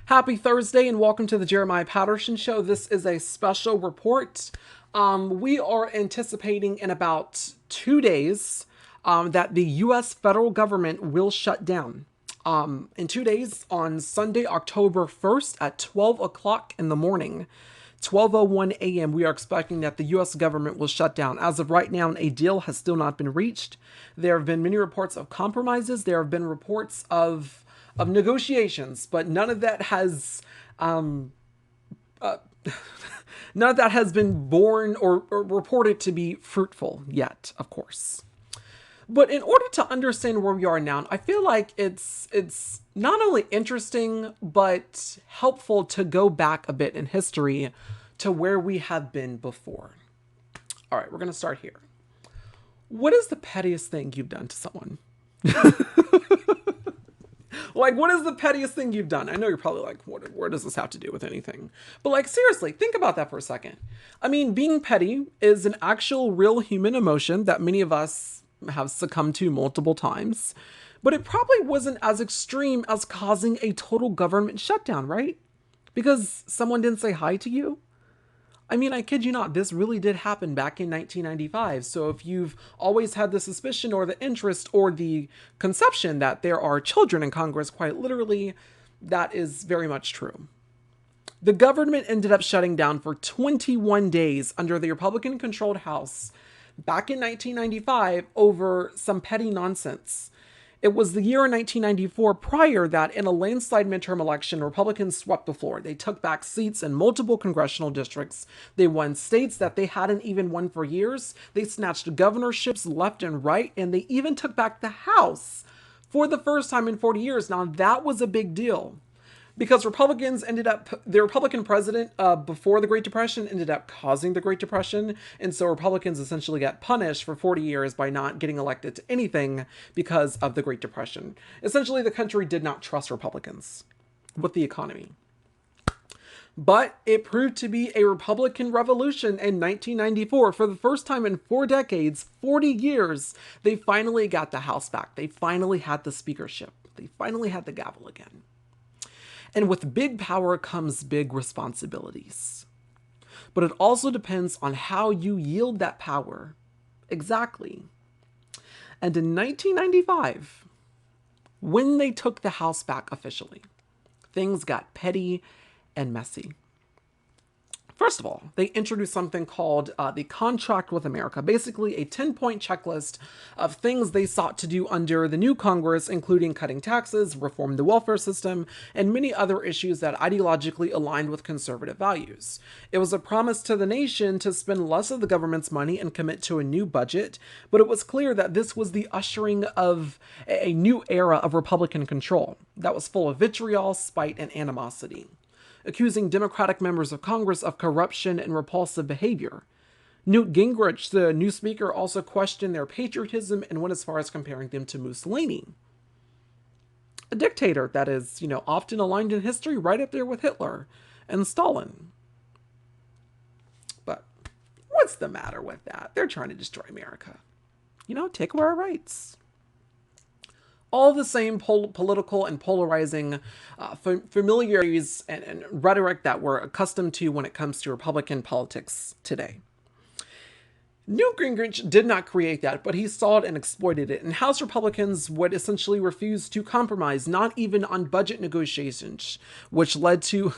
Happy Thursday and welcome to the Jeremiah Patterson Show. This is a special report. We are anticipating in about 2 days that the U.S. federal government will shut down. In 2 days, on Sunday, October 1st at 12 o'clock in the morning, 12:01 a.m., we are expecting that the U.S. government will shut down. As of right now, a deal has still not been reached. There have been many reports of compromises. There have been reports of negotiations, but none of that has been born or reported to be fruitful yet, of course. But in order to understand where we are now, I feel like it's not only interesting but helpful to go back a bit in history to where we have been before. All right, we're going to start here. What is the pettiest thing you've done to someone? Like, what is the pettiest thing you've done? I know you're probably like, where does this have to do with anything? But like, seriously, think about that for a second. I mean, being petty is an actual real human emotion that many of us have succumbed to multiple times. But it probably wasn't as extreme as causing a total government shutdown, right? Because someone didn't say hi to you? I mean, I kid you not, this really did happen back in 1995. So if you've always had the suspicion or the interest or the conception that there are children in Congress, quite literally, that is very much true. The government ended up shutting down for 21 days under the Republican-controlled House back in 1995 over some petty nonsense. It was the year in 1994 prior that in a landslide midterm election, Republicans swept the floor. They took back seats in multiple congressional districts. They won states that they hadn't even won for years. They snatched governorships left and right, and they even took back the House for the first time in 40 years. Now, that was a big deal because the Republican president before the Great Depression ended up causing the Great Depression. And so Republicans essentially got punished for 40 years by not getting elected to anything because of the Great Depression. Essentially, the country did not trust Republicans with the economy. But it proved to be a Republican revolution in 1994. For the first time in 4 decades, 40 years, they finally got the House back. They finally had the speakership. They finally had the gavel again. And with big power comes big responsibilities. But it also depends on how you yield that power. Exactly. And in 1995, when they took the House back officially, things got petty and messy. First of all, they introduced something called the Contract with America, basically a 10-point checklist of things they sought to do under the new Congress, including cutting taxes, reform the welfare system, and many other issues that ideologically aligned with conservative values. It was a promise to the nation to spend less of the government's money and commit to a new budget, but it was clear that this was the ushering of a new era of Republican control that was full of vitriol, spite, and animosity, accusing Democratic members of Congress of corruption and repulsive behavior. Newt Gingrich, the new speaker, also questioned their patriotism and went as far as comparing them to Mussolini, a dictator that is, often aligned in history right up there with Hitler and Stalin. But what's the matter with that? They're trying to destroy America. Take away our rights. All the same political and polarizing familiarities and rhetoric that we're accustomed to when it comes to Republican politics today. Newt Gingrich did not create that, but he saw it and exploited it. And House Republicans would essentially refuse to compromise, not even on budget negotiations, which led to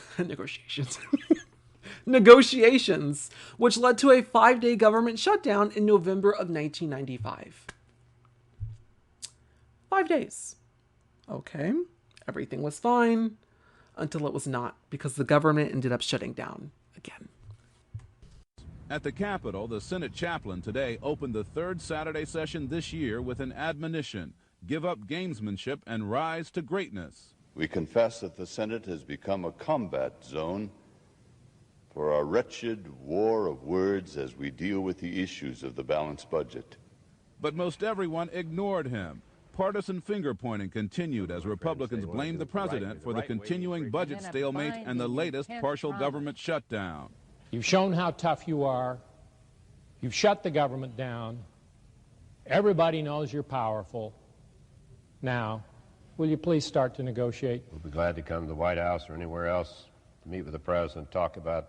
negotiations, which led to a 5-day government shutdown in November of 1995. 5 days. Okay, everything was fine until it was not, because the government ended up shutting down again. At the Capitol, the Senate chaplain today opened the third Saturday session this year with an admonition: give up gamesmanship and rise to greatness. We confess that the Senate has become a combat zone for a wretched war of words as we deal with the issues of the balanced budget. But most everyone ignored him. Partisan finger-pointing continued as Republicans blamed the president for the continuing budget stalemate and the latest partial government shutdown. You've shown how tough you are. You've shut the government down. Everybody knows you're powerful. Now, will you please start to negotiate? We'll be glad to come to the White House or anywhere else to meet with the president, talk about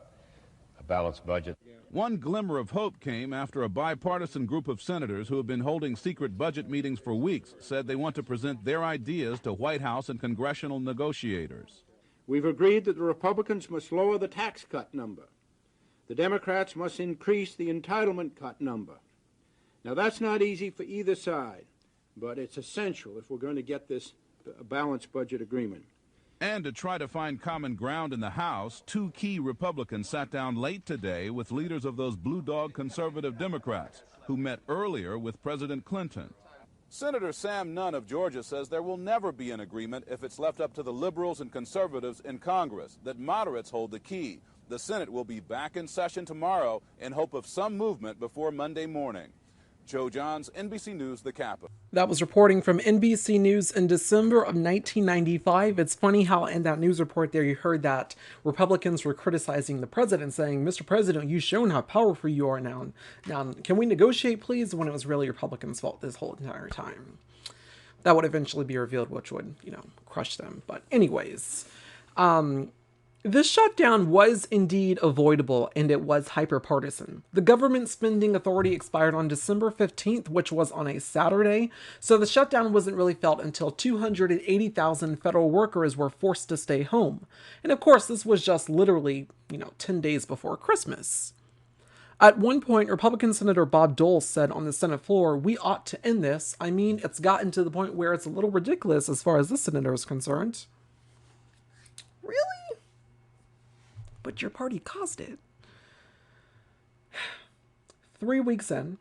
a balanced budget. One glimmer of hope came after a bipartisan group of senators who have been holding secret budget meetings for weeks said they want to present their ideas to White House and congressional negotiators. We've agreed that the Republicans must lower the tax cut number. The Democrats must increase the entitlement cut number. Now, that's not easy for either side, but it's essential if we're going to get this balanced budget agreement. And to try to find common ground in the House, two key Republicans sat down late today with leaders of those blue dog conservative Democrats who met earlier with President Clinton. Senator Sam Nunn of Georgia says there will never be an agreement if it's left up to the liberals and conservatives in Congress, that moderates hold the key. The Senate will be back in session tomorrow in hope of some movement before Monday morning. Joe Johns, NBC News, the Capitol. That was reporting from NBC News in December of 1995. It's funny how in that news report there you heard that Republicans were criticizing the president, saying, "Mr. President, you've shown how powerful you are now. Now, can we negotiate, please?" When it was really Republicans' fault this whole entire time. That would eventually be revealed, which would, crush them. But anyways, this shutdown was indeed avoidable, and it was hyper-partisan. The government spending authority expired on December 15th, which was on a Saturday, so the shutdown wasn't really felt until 280,000 federal workers were forced to stay home. And of course, this was just literally, 10 days before Christmas. At one point, Republican Senator Bob Dole said on the Senate floor, "We ought to end this. I mean, it's gotten to the point where it's a little ridiculous as far as this senator is concerned." Really? But your party caused it. 3 weeks in,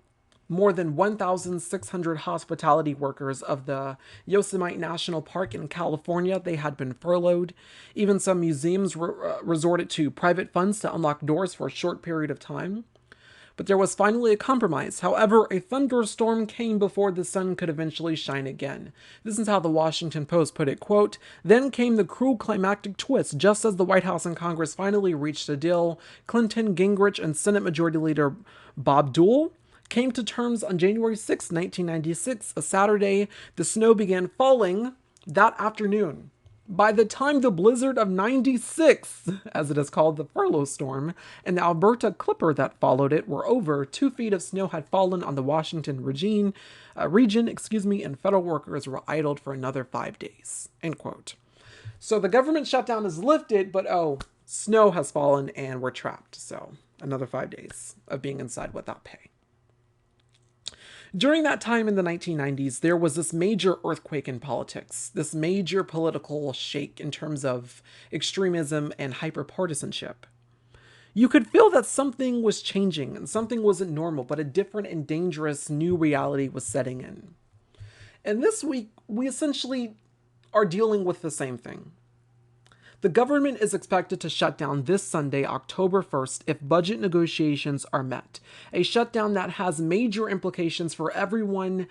more than 1,600 hospitality workers of the Yosemite National Park in California, they had been furloughed. Even some museums resorted to private funds to unlock doors for a short period of time. But there was finally a compromise. However, a thunderstorm came before the sun could eventually shine again. This is how the Washington Post put it, quote, "Then came the cruel climactic twist. Just as the White House and Congress finally reached a deal, Clinton, Gingrich, and Senate Majority Leader Bob Dole came to terms on January 6, 1996, a Saturday. The snow began falling that afternoon. By the time the blizzard of 96, as it is called, the furlough storm, and the Alberta Clipper that followed it were over, 2 feet of snow had fallen on the Washington region, and federal workers were idled for another 5 days." End quote. So the government shutdown is lifted, but snow has fallen and we're trapped. So another 5 days of being inside without pay. During that time in the 1990s, there was this major earthquake in politics, this major political shake in terms of extremism and hyperpartisanship. You could feel that something was changing and something wasn't normal, but a different and dangerous new reality was setting in. And this week, we essentially are dealing with the same thing. The government is expected to shut down this Sunday, October 1st, if budget negotiations are met. A shutdown that has major implications for everyone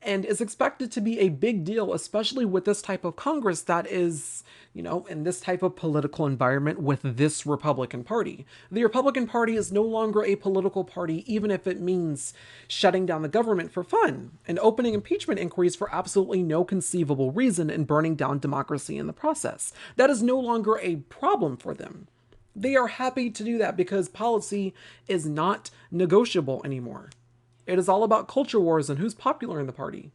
and is expected to be a big deal, especially with this type of Congress that is, in this type of political environment with this Republican Party. The Republican Party is no longer a political party, even if it means shutting down the government for fun and opening impeachment inquiries for absolutely no conceivable reason and burning down democracy in the process. That is no longer a problem for them. They are happy to do that because policy is not negotiable anymore. It is all about culture wars and who's popular in the party.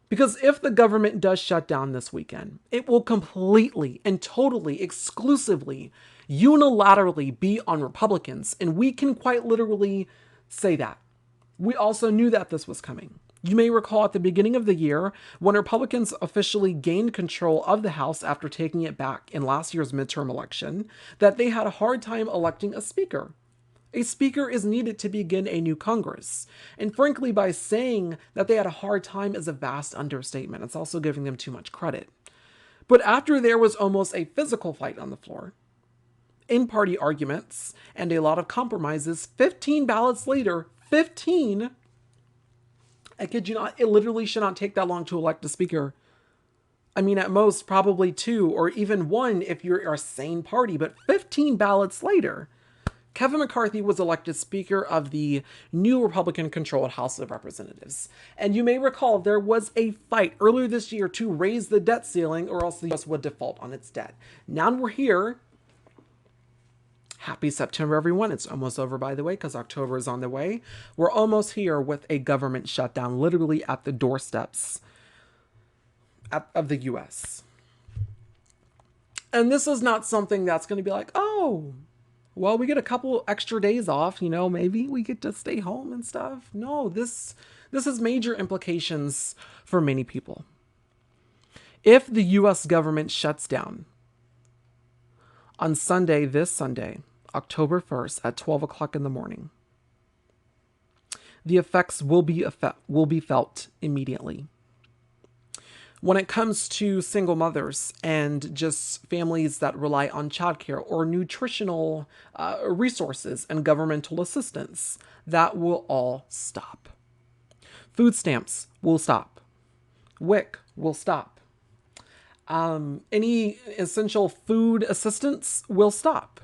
Because if the government does shut down this weekend, it will completely and totally, exclusively, unilaterally be on Republicans. And we can quite literally say that. We also knew that this was coming. You may recall at the beginning of the year, when Republicans officially gained control of the House after taking it back in last year's midterm election, that they had a hard time electing a speaker. A speaker is needed to begin a new Congress. And frankly, by saying that they had a hard time is a vast understatement. It's also giving them too much credit. But after there was almost a physical fight on the floor, in-party arguments, and a lot of compromises, 15 ballots later, 15, I kid you not, it literally should not take that long to elect a speaker. I mean, at most, probably 2 or even 1 if you're a sane party, but 15 ballots later, Kevin McCarthy was elected Speaker of the new Republican-controlled House of Representatives. And you may recall there was a fight earlier this year to raise the debt ceiling or else the U.S. would default on its debt. Now we're here. Happy September, everyone. It's almost over, by the way, because October is on the way. We're almost here with a government shutdown, literally at the doorsteps of the U.S. And this is not something that's going to be like, oh, well, we get a couple extra days off, maybe we get to stay home and stuff. No, this has major implications for many people. If the U.S. government shuts down on Sunday, this Sunday, October 1st at 12 o'clock in the morning, the effects will be felt immediately. When it comes to single mothers and just families that rely on childcare or nutritional resources and governmental assistance, that will all stop. Food stamps will stop. WIC will stop. Any essential food assistance will stop.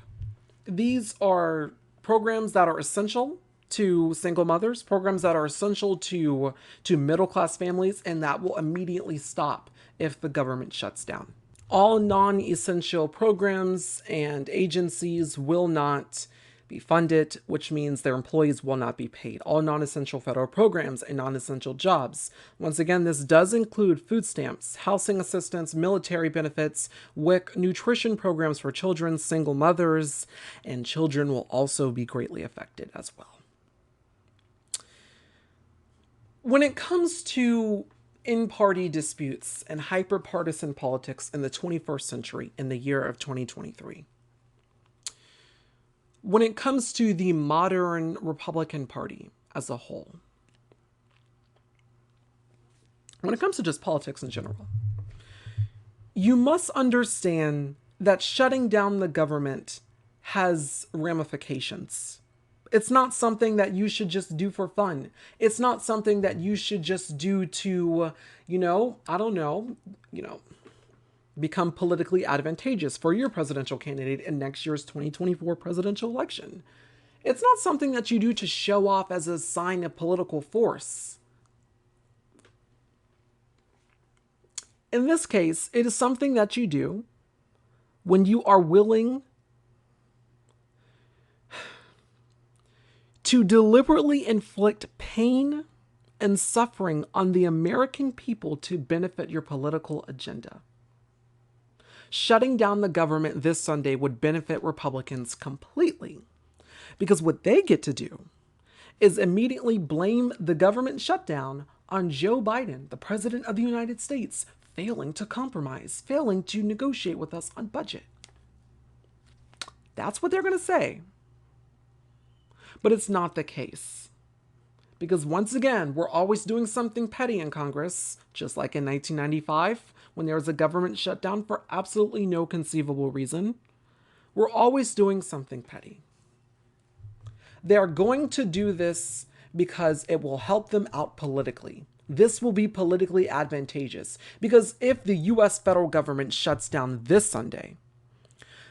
These are programs that are essential to single mothers, programs that are essential to middle-class families, and that will immediately stop if the government shuts down. All non-essential programs and agencies will not be funded, which means their employees will not be paid. All non-essential federal programs and non-essential jobs. Once again, this does include food stamps, housing assistance, military benefits, WIC, nutrition programs for children, single mothers, and children will also be greatly affected as well. When it comes to in-party disputes and hyper-partisan politics in the 21st century, in the year of 2023, when it comes to the modern Republican Party as a whole, when it comes to just politics in general, you must understand that shutting down the government has ramifications. It's not something that you should just do for fun. It's not something that you should just do to, become politically advantageous for your presidential candidate in next year's 2024 presidential election. It's not something that you do to show off as a sign of political force. In this case, it is something that you do when you are willing to deliberately inflict pain and suffering on the American people to benefit your political agenda. Shutting down the government this Sunday would benefit Republicans completely, because what they get to do is immediately blame the government shutdown on Joe Biden, the President of the United States, failing to compromise, failing to negotiate with us on budget. That's what they're going to say. But it's not the case. Because once again, we're always doing something petty in Congress, just like in 1995, when there was a government shutdown for absolutely no conceivable reason. We're always doing something petty. They are going to do this because it will help them out politically. This will be politically advantageous. Because if the U.S. federal government shuts down this Sunday,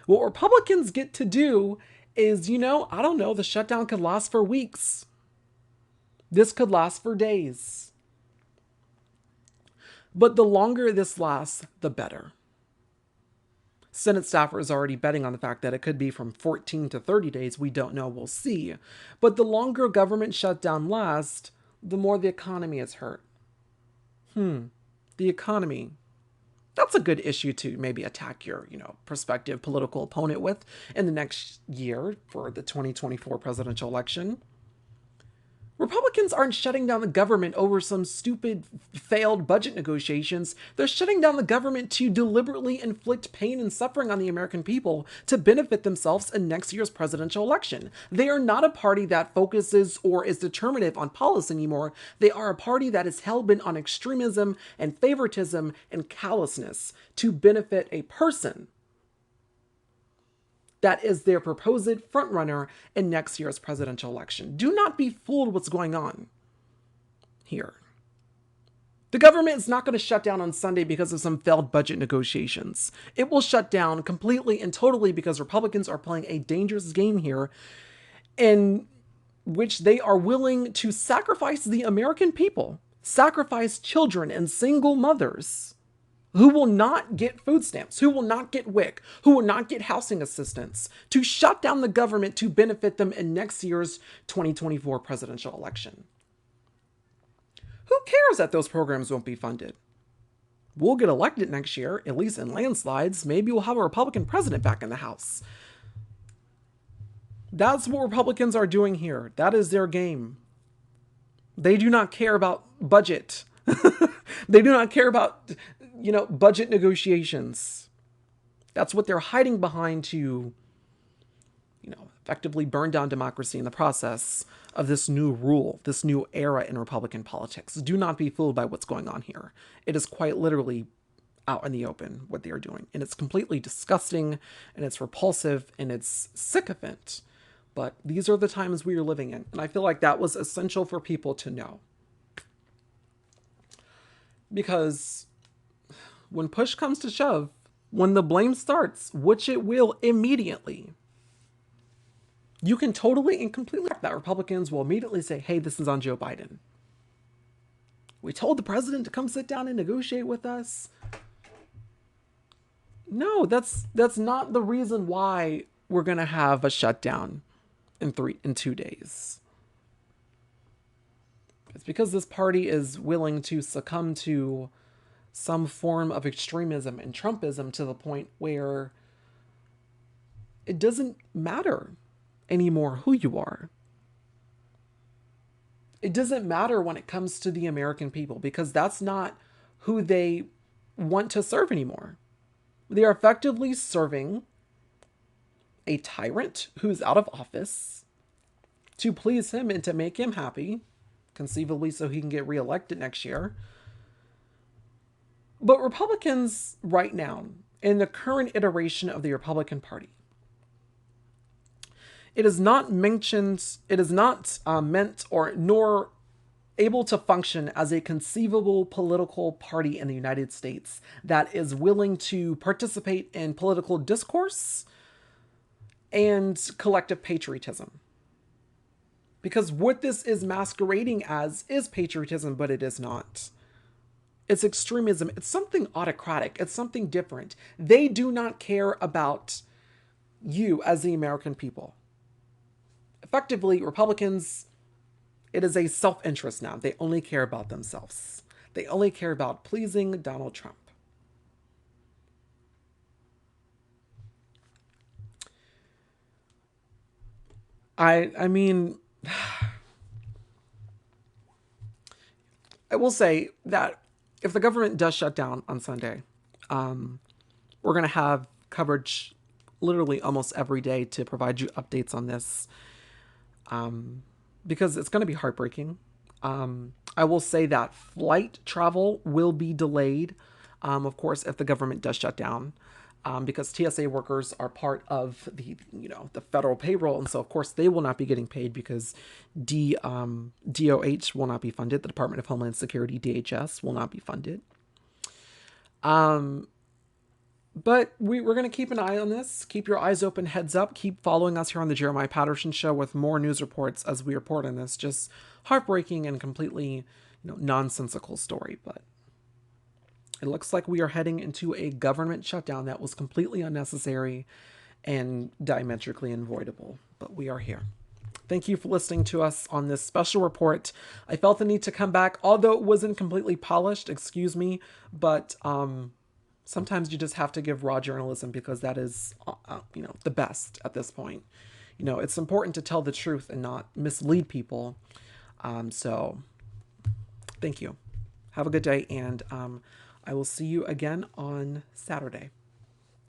what Republicans get to do is, the shutdown could last for weeks. This could last for days. But the longer this lasts, the better. Senate staffers are already betting on the fact that it could be from 14 to 30 days. We don't know. We'll see. But the longer government shutdown lasts, the more the economy is hurt. The economy. That's a good issue to maybe attack your, prospective political opponent with in the next year for the 2024 presidential election. Republicans aren't shutting down the government over some stupid failed budget negotiations. They're shutting down the government to deliberately inflict pain and suffering on the American people to benefit themselves in next year's presidential election. They are not a party that focuses or is determinative on policy anymore. They are a party that is hell-bent on extremism and favoritism and callousness to benefit a person that is their proposed frontrunner in next year's presidential election. Do not be fooled what's going on here. The government is not going to shut down on Sunday because of some failed budget negotiations. It will shut down completely and totally because Republicans are playing a dangerous game here in which they are willing to sacrifice the American people, sacrifice children and single mothers who will not get food stamps, who will not get WIC, who will not get housing assistance, to shut down the government to benefit them in next year's 2024 presidential election. Who cares that those programs won't be funded? We'll get elected next year, at least in landslides. Maybe we'll have a Republican president back in the House. That's what Republicans are doing here. That is their game. They do not care about budget. They do not care about, budget negotiations. That's what they're hiding behind to, effectively burn down democracy in the process of this new rule, this new era in Republican politics. Do not be fooled by what's going on here. It is quite literally out in the open what they are doing. And it's completely disgusting, and it's repulsive, and it's sycophant. But these are the times we are living in. And I feel like that was essential for people to know. Because when push comes to shove, when the blame starts, which it will immediately, you can totally and completely that Republicans will immediately say, hey, this is on Joe Biden. We told the president to come sit down and negotiate with us. No, that's not the reason why we're going to have a shutdown in 2 days. It's because this party is willing to succumb to some form of extremism and Trumpism to the point where it doesn't matter anymore who you are. It doesn't matter when it comes to the American people, because that's not who they want to serve anymore. They are effectively serving a tyrant who's out of office to please him and to make him happy, conceivably so he can get reelected next year. But Republicans right now, in the current iteration of the Republican Party, it is not mentioned, it is not meant or nor able to function as a conceivable political party in the United States that is willing to participate in political discourse and collective patriotism. Because what this is masquerading as is patriotism, but it is not. It's extremism. It's something autocratic. It's something different. They do not care about you as the American people. Effectively, Republicans, it is a self-interest now. They only care about themselves. They only care about pleasing Donald Trump. I mean, I will say that if the government does shut down on Sunday, we're going to have coverage literally almost every day to provide you updates on this, because it's going to be heartbreaking. I will say that flight travel will be delayed, of course, if the government does shut down, because TSA workers are part of the federal payroll, and so of course they will not be getting paid because DOH will not be funded. The Department of Homeland Security, DHS, will not be funded. But we're going to keep an eye on this. Keep your eyes open, heads up. Keep following us here on the Jeremiah Patterson Show with more news reports as we report on this just heartbreaking and completely nonsensical story. But it looks like we are heading into a government shutdown that was completely unnecessary and diametrically unavoidable. But we are here. Thank you for listening to us on this special report. I felt the need to come back, although it wasn't completely polished, excuse me, but sometimes you just have to give raw journalism because that is, the best at this point. It's important to tell the truth and not mislead people. So thank you. Have a good day, and I will see you again on Saturday.